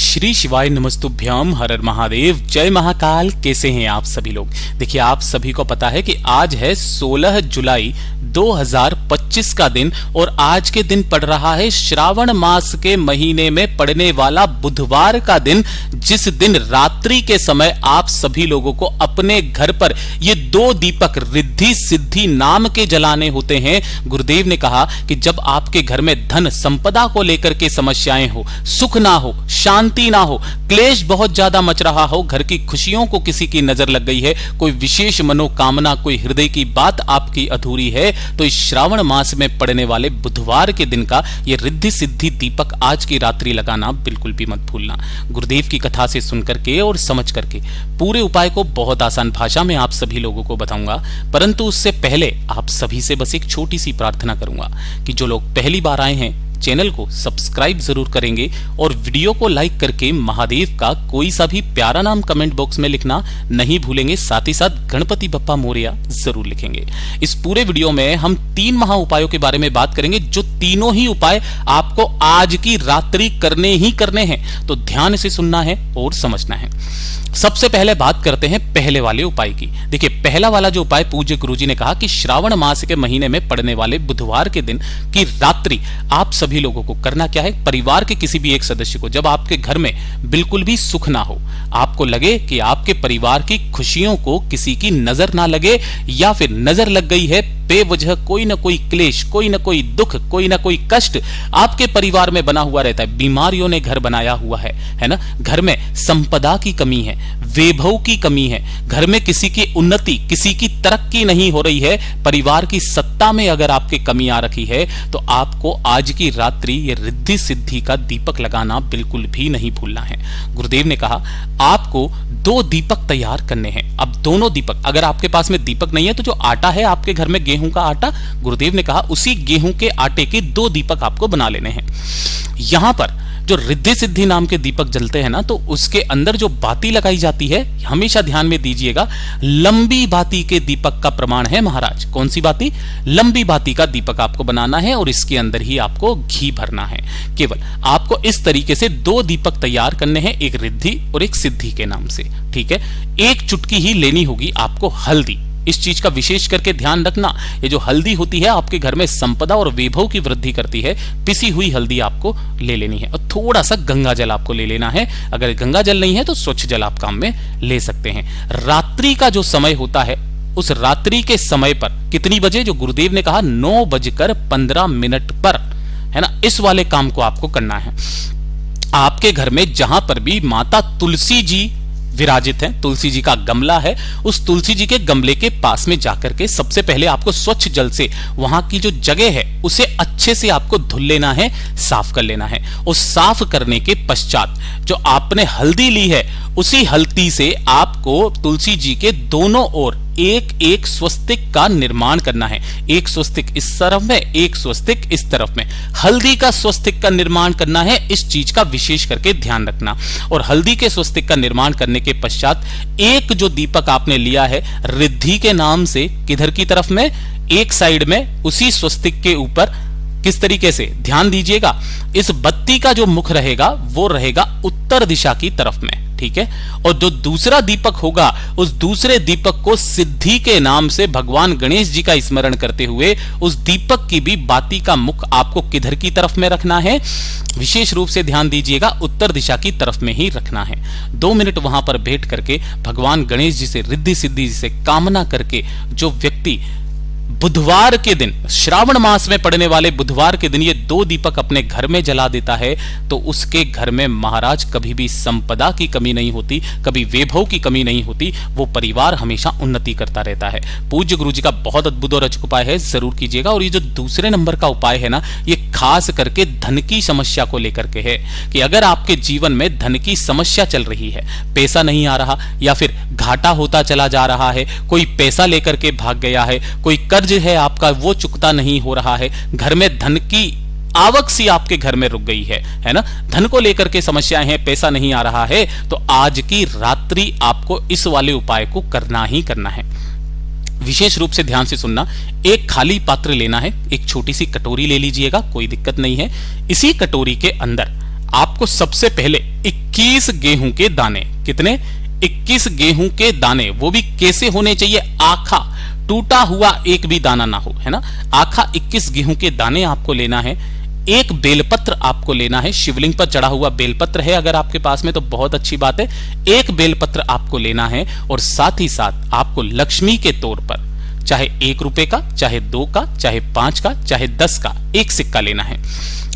श्री शिवाय नमस्तुभ्यम, हर हर महादेव, जय महाकाल। कैसे हैं आप सभी लोग? देखिए, आप सभी को पता है कि आज है 16 जुलाई 2025 का दिन और आज के दिन पड़ रहा है श्रावण मास के महीने में पड़ने वाला बुधवार का दिन, जिस दिन रात्रि के समय आप सभी लोगों को अपने घर पर ये 2 दीपक रिद्धि सिद्धि नाम के जलाने होते हैं। गुरुदेव ने कहा कि जब आपके घर में धन संपदा को लेकर के समस्याएं हो, सुख ना हो, शांति ना हो, क्लेश बहुत ज्यादा मच रहा हो, घर की खुशियों को किसी की नजर लग गई है, कोई विशेष मनोकामना, कोई हृदय की बात आपकी अधूरी है, तो इस श्रावण मास में पड़ने वाले बुधवार के दिन का ये रिद्धि सिद्धि दीपक आज की रात्रि लगाना बिल्कुल भी मत भूलना। गुरुदेव की कथा से सुनकर के और समझ करके पूरे उपाय को बहुत आसान भाषा में आप सभी लोगों को बताऊंगा, परंतु उससे पहले आप सभी से बस एक छोटी सी प्रार्थना करूंगा कि जो लोग पहली बार आए हैं चैनल को सब्सक्राइब जरूर करेंगे और वीडियो को लाइक करके महादेव का कोई सा भी प्यारा नाम कमेंट बॉक्स में लिखना नहीं भूलेंगे। साथ ही साथ गणपति बप्पा मोरया जरूर लिखेंगे। इस पूरे वीडियो में हम 3 महा उपायों के बारे में बात करेंगे, जो तीनों ही उपाय आपको आज की रात्रि करने ही करने हैं, तो ध्यान से सुनना है और समझना है। सबसे पहले बात करते हैं पहले वाले उपाय की। देखिए, पहला वाला जो उपाय पूज्य गुरुजी ने कहा कि श्रावण मास के महीने में पड़ने वाले बुधवार के दिन की रात्रि आप सभी लोगों को करना क्या है, परिवार के किसी भी एक सदस्य को, जब आपके घर में बिल्कुल भी सुख ना हो, आपको लगे कि आपके परिवार की खुशियों को किसी की नजर ना लगे या फिर नजर लग गई है, बेवजह कोई ना कोई क्लेश, कोई ना कोई दुख, कोई ना कोई कष्ट आपके परिवार में बना हुआ रहता है, बीमारियों ने घर बनाया हुआ है ना, घर में संपदा की कमी है, वैभव की कमी है, घर में किसी की उन्नति, किसी की तरक्की नहीं हो रही है, परिवार की सत्ता में अगर आपके कमी आ रखी है, तो आपको आज की रात्रि ये रिद्धि सिद्धि का दीपक लगाना बिल्कुल भी नहीं भूलना है। गुरुदेव ने कहा आपको 2 दीपक तैयार करने हैं। अब दोनों दीपक, अगर आपके पास में दीपक नहीं है तो जो आटा है आपके घर में, गेहूं का आटा, गुरुदेव ने कहा उसी गेहूं के आटे के 2 दीपक आपको बना लेने हैं। यहां पर जो रिद्धि सिद्धि नाम के दीपक जलते हैं ना, तो उसके अंदर जो बाती लगाई जाती है, हमेशा ध्यान में दीजिएगा, लंबी बाती के दीपक का प्रमाण है महाराज। कौन सी बाती? लंबी बाती का दीपक आपको बनाना है और इसके अंदर ही आपको घी भरना है। केवल आपको इस तरीके से 2 दीपक तैयार करने हैं, एक रिद्धि और एक सिद्धि के नाम से, ठीक है। एक चुटकी ही लेनी होगी आपको हल्दी। इस चीज का विशेष करके ध्यान रखना, ये जो हल्दी होती है आपके घर में संपदा और वैभव की वृद्धि करती है। पिसी हुई हल्दी आपको ले लेनी है और थोड़ा सा गंगा जल आपको ले लेना है। अगर गंगा जल नहीं है तो स्वच्छ जल आप काम में ले सकते हैं। रात्रि का जो समय होता है, उस रात्रि के समय पर कितनी बजे, जो गुरुदेव ने कहा 9:15 पर, है ना, इस वाले काम को आपको करना है। आपके घर में जहां पर भी माता तुलसी जी विराजित है, तुलसी जी का गमला है, उस तुलसी जी के गमले के पास में जाकर के सबसे पहले आपको स्वच्छ जल से वहां की जो जगह है उसे अच्छे से आपको धुल लेना है, साफ कर लेना है। और साफ करने के पश्चात जो आपने हल्दी ली है, उसी हल्दी से आपको तुलसी जी के दोनों ओर एक स्वस्तिक का निर्माण करना है। एक स्वस्तिक इस तरफ में, एक स्वस्तिक इस तरफ में, हल्दी का स्वस्तिक का निर्माण करना है। इस चीज का विशेष करके ध्यान रखना। और हल्दी के स्वस्तिक का निर्माण करने के पश्चात एक जो दीपक आपने लिया है रिद्धि के नाम से, किधर की तरफ में, एक साइड में, उसी स्वस्तिक के ऊपर किस तरीके से, ध्यान दीजिएगा, इस बत्ती का जो मुख रहेगा वो रहेगा उत्तर दिशा की तरफ में, ठीक है। और जो दूसरा दीपक होगा, उस दूसरे दीपक को सिद्धि के नाम से भगवान गणेश जी का स्मरण करते हुए उस दीपक की भी बाती का मुख आपको किधर की तरफ में रखना है, विशेष रूप से ध्यान दीजिएगा, उत्तर दिशा की तरफ में ही रखना है। 2 मिनट वहां पर बैठ करके भगवान गणेश जी से रिद्धि सिद्धि से कामना करके, जो व्यक्ति बुधवार के दिन, श्रावण मास में पड़ने वाले बुधवार के दिन ये 2 दीपक अपने घर में जला देता है, तो उसके घर में महाराज कभी भी संपदा की कमी नहीं होती, कभी वैभव की कमी नहीं होती, वो परिवार हमेशा उन्नति करता रहता है। पूज्य गुरु जी का बहुत अद्भुत और अचूक उपाय है, जरूर कीजिएगा। और ये जो दूसरे नंबर का उपाय है ना, ये खास करके धन की समस्या को लेकर के है, कि अगर आपके जीवन में धन की समस्या चल रही है, पैसा नहीं आ रहा या फिर घाटा होता चला जा रहा है, कोई पैसा लेकर के भाग गया है, कोई कर्ज है आपका वो चुकता नहीं हो रहा है, घर में धन की आवक सी आपके घर में रुक गई है ना, धन को लेकर के समस्याएं हैं, पैसा नहीं आ रहा है, तो आज की रात्रि आपको इस वाले उपाय को करना ही करना है। विशेष रूप से ध्यान से सुनना, एक खाली पात्र लेना है, एक छोटी सी कटोरी ले लीजिएगा, कोई दिक्कत नहीं है। इसी कटोरी के अंदर आपको सबसे पहले 21 गेहूं के दाने, कितने? 21 गेहूं के दाने, वो भी कैसे होने चाहिए? आखा, टूटा हुआ एक भी दाना ना हो, है ना। आखा 21 गेहूं के दाने आपको लेना है। एक बेलपत्र आपको लेना है, शिवलिंग पर चढ़ा हुआ बेलपत्र है अगर आपके पास में तो बहुत अच्छी बात है। एक बेलपत्र आपको लेना है और साथ ही साथ आपको लक्ष्मी के तौर पर चाहे 1 रुपए का, चाहे 2 का, चाहे 5 का, चाहे 10 का एक सिक्का लेना है।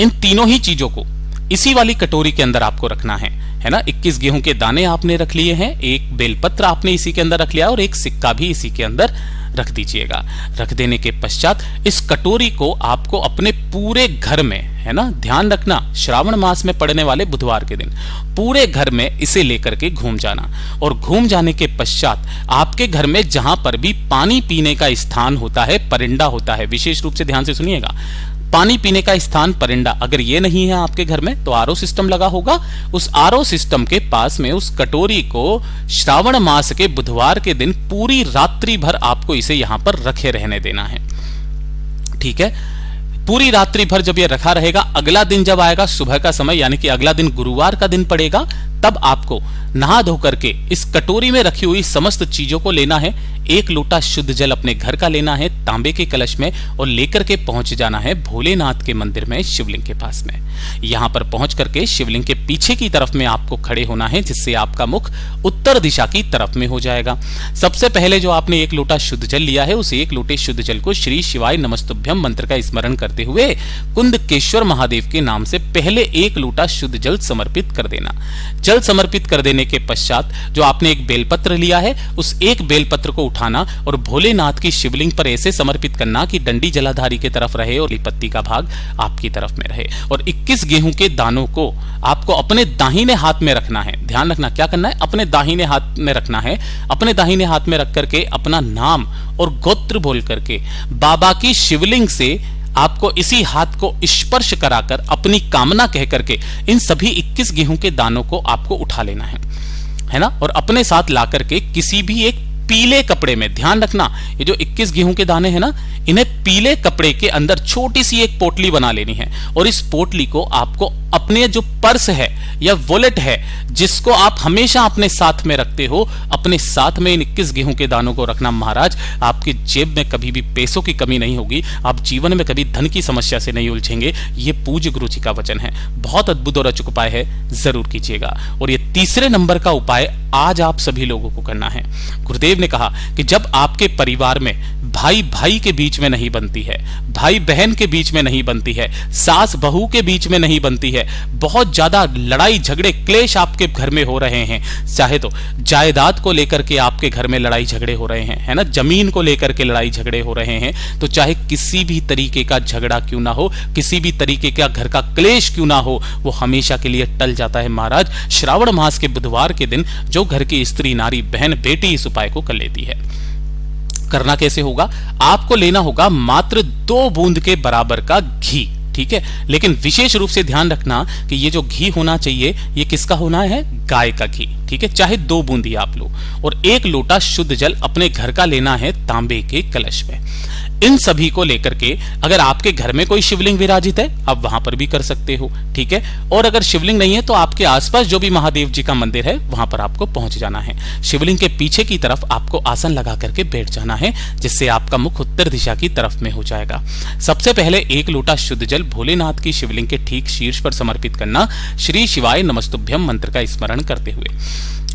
इन तीनों ही चीजों को इसी वाली कटोरी के अंदर आपको रखना है ना। 21 गेहूं के दाने आपने रख लिए हैं, एक बेलपत्र आपने इसी के अंदर रख लिया और एक सिक्का भी इसी के अंदर रख दीजिएगा। रख देने के पश्चात इस कटोरी को आपको अपने पूरे घर में, है ना, ध्यान रखना श्रावण मास में पड़ने वाले बुधवार के दिन पूरे घर में इसे लेकर के घूम जाना। और घूम जाने के पश्चात आपके घर में जहां पर भी पानी पीने का स्थान होता है, परिंदा होता है, विशेष रूप से ध्यान से सुनिएगा, पानी पीने का स्थान परिंदा अगर ये नहीं है आपके घर में तो आरओ सिस्टम लगा होगा, उस आरओ सिस्टम के पास में उस कटोरी को श्रावण मास के बुधवार के दिन पूरी रात्रि भर आपको इसे यहां पर रखे रहने देना है। ठीक है, पूरी रात्रि भर जब ये रखा रहेगा, अगला दिन जब आएगा सुबह का समय, यानी कि अगला दिन गुरुवार का दिन पड़ेगा, तब आपको नहा धो करके इस कटोरी में रखी हुई समस्त चीजों को लेना है। 1 लोटा शुद्ध जल अपने घर का लेना है तांबे के कलश में और लेकर के पहुंच जाना है भोलेनाथ के मंदिर में, शिवलिंग के पास में। यहां पर पहुंच करके शिवलिंग के पीछे की तरफ में आपको खड़े होना है, जिससे आपका मुख उत्तर दिशा की तरफ में हो जाएगा। सबसे पहले जो आपने 1 लोटा शुद्ध जल लिया है, उस 1 लोटे शुद्ध जल को श्री शिवाय नमस्तुभ्यम मंत्र का स्मरण करते हुए कुंदकेश्वर महादेव के नाम से पहले 1 लोटा शुद्ध जल समर्पित कर देना। जल समर्पित कर देने के पश्चात जो आपने एक बेलपत्र लिया है, उस एक बेलपत्र को उठाना और भोलेनाथ की शिवलिंग पर ऐसे समर्पित करना कि डंडी जलाधारी की तरफ रहे और पत्ती का भाग आपकी तरफ में रहे। और 21 गेहूं के दानों को आपको अपने दाहिने हाथ में रखना है। ध्यान रखना, क्या करना है? अपने दाहिने हाथ में रखना है। अपने दाहिने हाथ में रख करके अपना नाम और गोत्र बोल करके बाबा की शिवलिंग से आपको इसी हाथ को स्पर्श कराकर अपनी कामना कह करके इन सभी 21 गेहूं के दानों को आपको उठा लेना है ना, और अपने साथ ला करके किसी भी एक पीले कपड़े में, ध्यान रखना ये जो 21 गेहूं के दाने हैं ना, इन्हें पीले कपड़े के अंदर छोटी सी एक पोटली बना लेनी है और इस पोटली को आपको अपने जो पर्स है या वॉलेट है जिसको आप हमेशा अपने साथ में रखते हो, अपने साथ में इन 21 गेहूं के दानों को रखना। महाराज आपकी जेब में कभी भी पैसों की कमी नहीं होगी, आप जीवन में कभी धन की समस्या से नहीं उलझेंगे। ये पूज्य गुरु जी का वचन है, बहुत अद्भुत और अचूक उपाय है, जरूर कीजिएगा। और ये तीसरे नंबर का उपाय आज आप सभी लोगों को करना है। गुरुदेव ने कहा कि जब आपके परिवार में भाई भाई के बीच में नहीं बनती है, भाई बहन के बीच में नहीं बनती है, सास बहू के बीच में नहीं बनती है, बहुत ज्यादा लड़ाई झगड़े क्लेश आपके घर में हो रहे हैं, चाहे तो जायदाद को लेकर के आपके घर में लड़ाई झगड़े हो रहे हैं, है ना, जमीन को लेकर के लड़ाई झगड़े हो रहे हैं, तो चाहे किसी भी तरीके का झगड़ा क्यों ना हो, किसी भी तरीके का घर का क्लेश क्यों ना हो, वो हमेशा के लिए टल जाता है महाराज श्रावण मास के बुधवार के दिन जो घर की स्त्री नारी बहन बेटी इस उपाय को कर लेती है। करना कैसे होगा? आपको लेना होगा मात्र 2 बूंद के बराबर का घी, ठीक है, लेकिन विशेष रूप से ध्यान रखना कि ये जो घी होना चाहिए ये किसका होना है? गाय का घी, ठीक है, चाहे 2 बूंद ही आप लो। और 1 लोटा शुद्ध जल अपने घर का लेना है तांबे के कलश में। इन सभी को लेकर के अगर आपके घर में कोई शिवलिंग विराजित है आप वहां पर भी कर सकते हो, ठीक है, और अगर शिवलिंग नहीं है तो आपके आसपास जो भी महादेव जी का मंदिर है वहां पर आपको पहुंच जाना है। शिवलिंग के पीछे की तरफ आपको आसन लगा करके बैठ जाना है, जिससे आपका मुख उत्तर दिशा की तरफ में हो जाएगा। सबसे पहले 1 लोटा शुद्ध जल भोलेनाथ की शिवलिंग के ठीक शीर्ष पर समर्पित करना, श्री शिवाय नमस्तुभ्यम मंत्र का स्मरण करते हुए।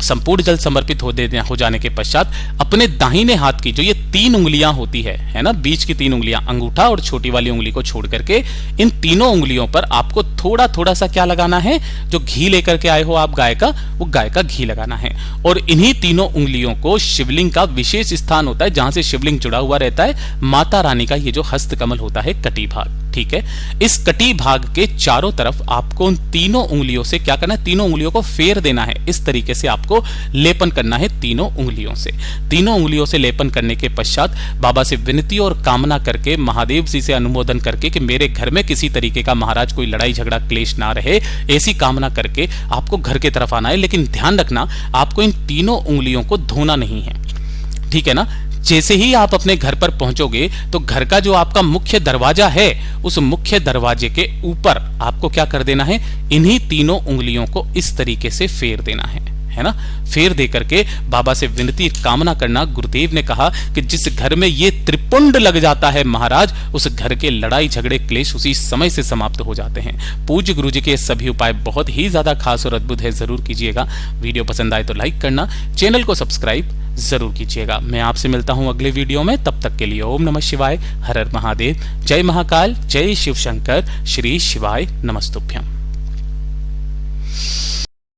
संपूर्ण जल समर्पित हो जाने के पश्चात अपने दाहिने हाथ की जो ये 3 उंगलियां होती है ना, बीच की 3 उंगलियां, अंगूठा और छोटी वाली उंगली को छोड़ करके इन तीनों उंगलियों पर आपको थोड़ा थोड़ा सा क्या लगाना है? जो घी लेकर के आए हो आप गाय का, वो गाय का घी लगाना है। और इन्हीं तीनों उंगलियों को शिवलिंग का विशेष स्थान होता है जहां से शिवलिंग जुड़ा हुआ रहता है, माता रानी का ये जो हस्त कमल होता है कटी भाग, ठीक है, इस कटी भाग के चारों तरफ आपको उन तीनों उंगलियों से क्या करना है? तीनों उंगलियों को फेर देना है। इस तरीके से आपको लेपन करना है तीनों उंगलियों से। तीनों उंगलियों से लेपन करने के पश्चात बाबा से विनती और कामना करके, महादेव जी से अनुमोदन करके कि मेरे घर में किसी तरीके का महाराज कोई लड़ाई झगड़ा क्लेश ना रहे, ऐसी कामना करके आपको घर की तरफ आना है। लेकिन ध्यान रखना आपको इन तीनों उंगलियों को धोना नहीं है, ठीक है ना। जैसे ही आप अपने घर पर पहुंचोगे तो घर का जो आपका मुख्य दरवाजा है, उस मुख्य दरवाजे के ऊपर आपको क्या कर देना है, इन्हीं तीनों उंगलियों को इस तरीके से फेर देना है ना। फेर दे करके बाबा से विनती कामना करना। गुरुदेव ने कहा कि जिस घर में ये त्रिपुंड लग जाता है महाराज, उस घर के लड़ाई झगड़े क्लेश उसी समय से समाप्त हो जाते हैं। पूज्य गुरु जी के सभी उपाय बहुत ही ज्यादा खास और अद्भुत है, जरूर कीजिएगा। वीडियो पसंद आए तो लाइक करना, चैनल को सब्सक्राइब जरूर कीजिएगा। मैं आपसे मिलता हूं अगले वीडियो में, तब तक के लिए ओम नमः शिवाय, हर हर महादेव, जय महाकाल, जय शिव शंकर, श्री शिवाय नमस्तुभ्यम।